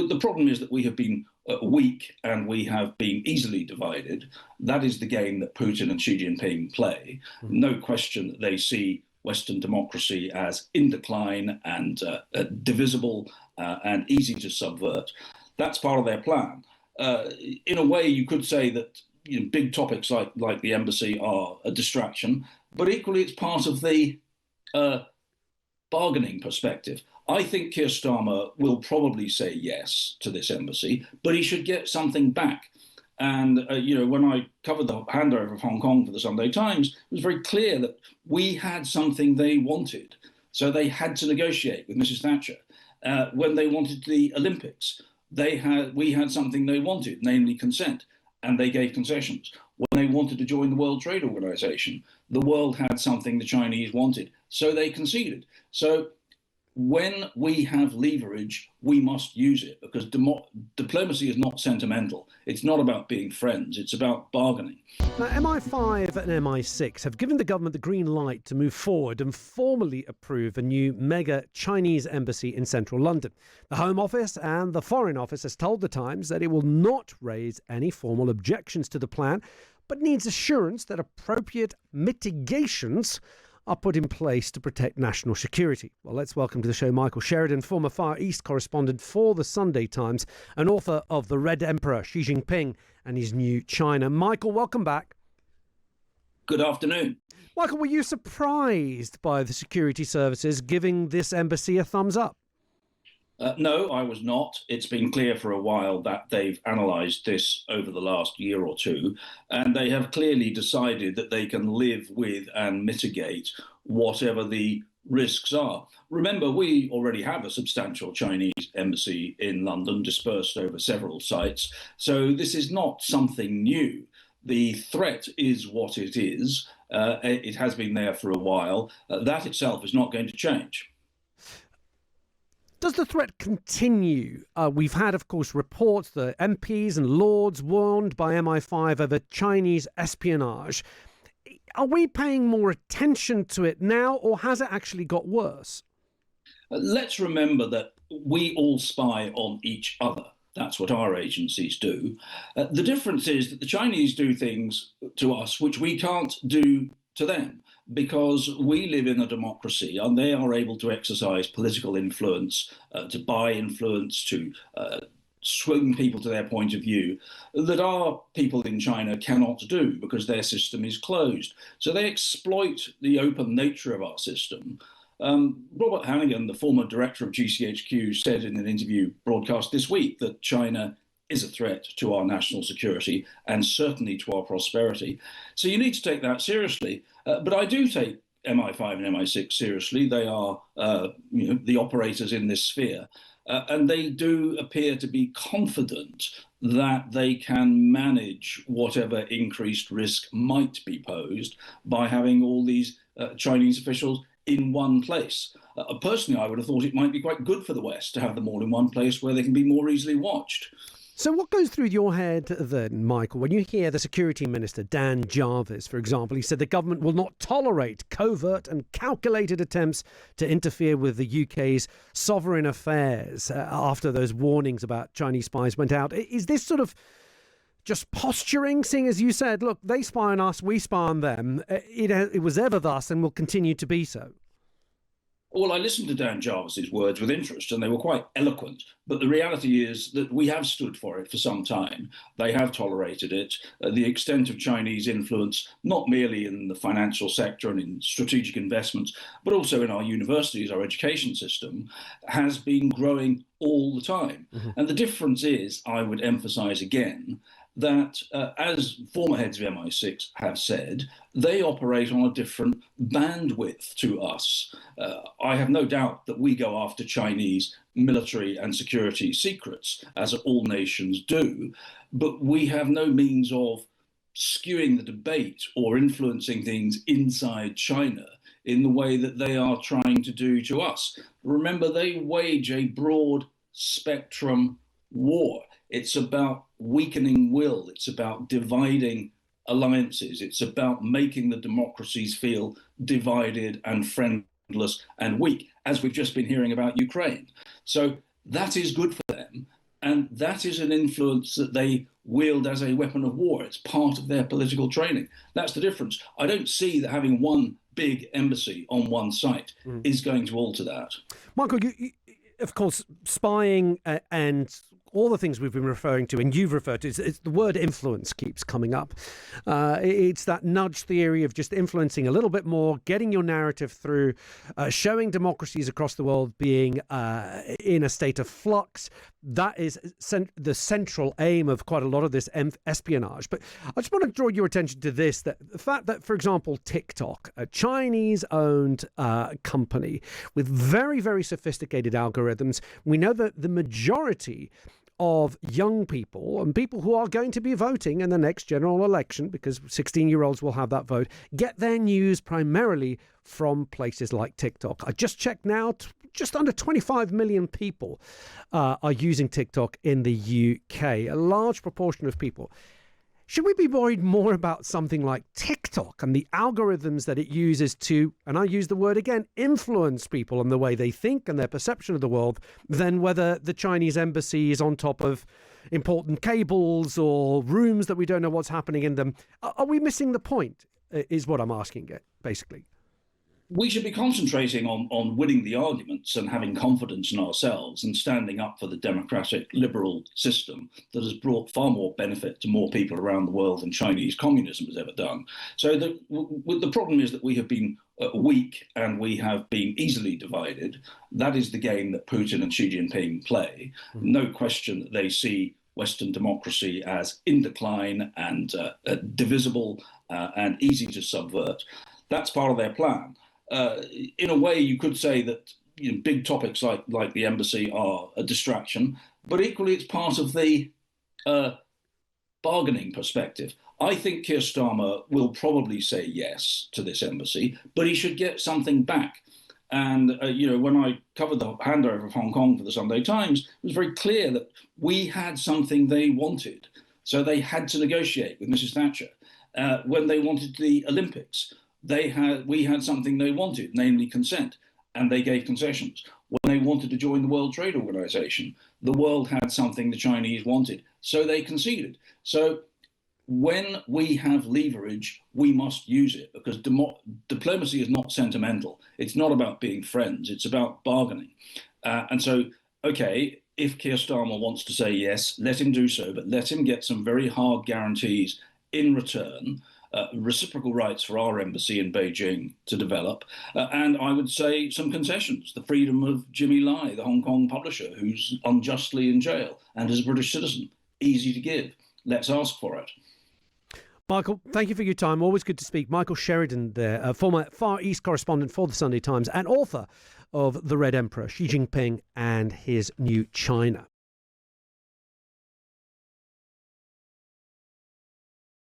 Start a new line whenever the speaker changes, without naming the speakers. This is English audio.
the problem is that we have been weak and we have been easily divided. That is the game that Putin and Xi Jinping play. No question that they see Western democracy as in decline and divisible and easy to subvert. That's part of their plan. In a way, you could say that big topics like the embassy are a distraction, but equally it's part of the bargaining perspective. I think Keir Starmer will probably say yes to this embassy, but he should get something back. And, when I covered the handover of Hong Kong for the Sunday Times, it was very clear that we had something they wanted. So they had to negotiate with Mrs. Thatcher. When they wanted the Olympics, we had something they wanted, namely consent, and they gave concessions. When they wanted to join the World Trade Organization, the world had something the Chinese wanted, so they conceded. So when we have leverage, we must use it, because diplomacy is not sentimental. It's not about being friends. It's about bargaining.
Now, MI5 and MI6 have given the government the green light to move forward and formally approve a new mega Chinese embassy in central London. The Home Office and the Foreign Office has told The Times that it will not raise any formal objections to the plan, but needs assurance that appropriate mitigations are put in place to protect national security. Well, let's welcome to the show Michael Sheridan, former Far East correspondent for the Sunday Times and author of The Red Emperor, Xi Jinping and His New China. Michael, welcome back.
Good afternoon.
Michael, were you surprised by the security services giving this embassy a thumbs up?
No, I was not. It's been clear for a while that they've analysed this over the last year or two, and they have clearly decided that they can live with and mitigate whatever the risks are. Remember, we already have a substantial Chinese embassy in London, dispersed over several sites, so this is not something new. The threat is what it is. It has been there for a while. That itself is not going to change.
Does the threat continue? We've had, of course, reports that MPs and lords warned by MI5 over Chinese espionage. Are we paying more attention to it now, or has it actually got worse?
Let's remember that we all spy on each other. That's what our agencies do. The difference is that the Chinese do things to us which we can't do to them, because we live in a democracy and they are able to exercise political influence, to buy influence, to swing people to their point of view, that our people in China cannot do because their system is closed. So they exploit the open nature of our system. Robert Hannigan, the former director of GCHQ, said in an interview broadcast this week that China is a threat to our national security and certainly to our prosperity. So you need to take that seriously. But I do take MI5 and MI6 seriously. They are the operators in this sphere. And they do appear to be confident that they can manage whatever increased risk might be posed by having all these Chinese officials in one place. Personally, I would have thought it might be quite good for the West to have them all in one place where they can be more easily watched.
So what goes through your head then, Michael, when you hear the Security Minister, Dan Jarvis, for example, he said the government will not tolerate covert and calculated attempts to interfere with the UK's sovereign affairs after those warnings about Chinese spies went out. Is this sort of just posturing, seeing as you said, look, they spy on us, we spy on them. It was ever thus and will continue to be so?
Well, I listened to Dan Jarvis's words with interest, and they were quite eloquent. But the reality is that we have stood for it for some time. They have tolerated it. The extent of Chinese influence, not merely in the financial sector and in strategic investments, but also in our universities, our education system, has been growing all the time. Mm-hmm. And the difference is, I would emphasize again, that as former heads of MI6 have said, they operate on a different bandwidth to us. I have no doubt that we go after Chinese military and security secrets, as all nations do, but we have no means of skewing the debate or influencing things inside China in the way that they are trying to do to us. Remember, they wage a broad spectrum war. It's about weakening will. It's about dividing alliances. It's about making the democracies feel divided and friendless and weak, as we've just been hearing about Ukraine. So that is good for them. And that is an influence that they wield as a weapon of war. It's part of their political training. That's the difference. I don't see that having one big embassy on one site is going to alter that.
Michael, of course, spying and all the things we've been referring to and you've referred to, it's the word influence keeps coming up. It's that nudge theory of just influencing a little bit more, getting your narrative through, showing democracies across the world being in a state of flux. That is the central aim of quite a lot of this espionage. But I just want to draw your attention to this, that the fact that, for example, TikTok, a Chinese-owned company with very, very sophisticated algorithms, we know that the majority of young people and people who are going to be voting in the next general election, because 16-year-olds will have that vote, get their news primarily from places like TikTok. I just checked now, just under 25 million people are using TikTok in the UK, a large proportion of people. Should we be worried more about something like TikTok and the algorithms that it uses to, and I use the word again, influence people and the way they think and their perception of the world, than whether the Chinese embassy is on top of important cables or rooms that we don't know what's happening in them? Are we missing the point, is what I'm asking it, basically?
We should be concentrating on winning the arguments and having confidence in ourselves and standing up for the democratic liberal system that has brought far more benefit to more people around the world than Chinese communism has ever done. So the problem is that we have been weak and we have been easily divided. That is the game that Putin and Xi Jinping play. No question that they see Western democracy as in decline and divisible and easy to subvert. That's part of their plan. In a way, you could say that big topics like the embassy are a distraction, but equally it's part of the bargaining perspective. I think Keir Starmer will probably say yes to this embassy, but he should get something back. And, when I covered the handover of Hong Kong for the Sunday Times, it was very clear that we had something they wanted. So they had to negotiate with Mrs. Thatcher. When they wanted the Olympics, we had something they wanted, namely consent, and they gave concessions. When they wanted to join the World Trade Organization, the world had something the Chinese wanted, so they conceded. So when we have leverage, we must use it, because diplomacy is not sentimental. It's not about being friends. It's about bargaining. And so, okay, if Keir Starmer wants to say yes, let him do so, but let him get some very hard guarantees in return. Reciprocal rights for our embassy in Beijing to develop, and I would say some concessions, the freedom of Jimmy Lai, the Hong Kong publisher, who's unjustly in jail and is a British citizen. Easy to give. Let's ask for it.
Michael, thank you for your time. Always good to speak. Michael Sheridan there, former Far East correspondent for the Sunday Times and author of The Red Emperor, Xi Jinping and His New China.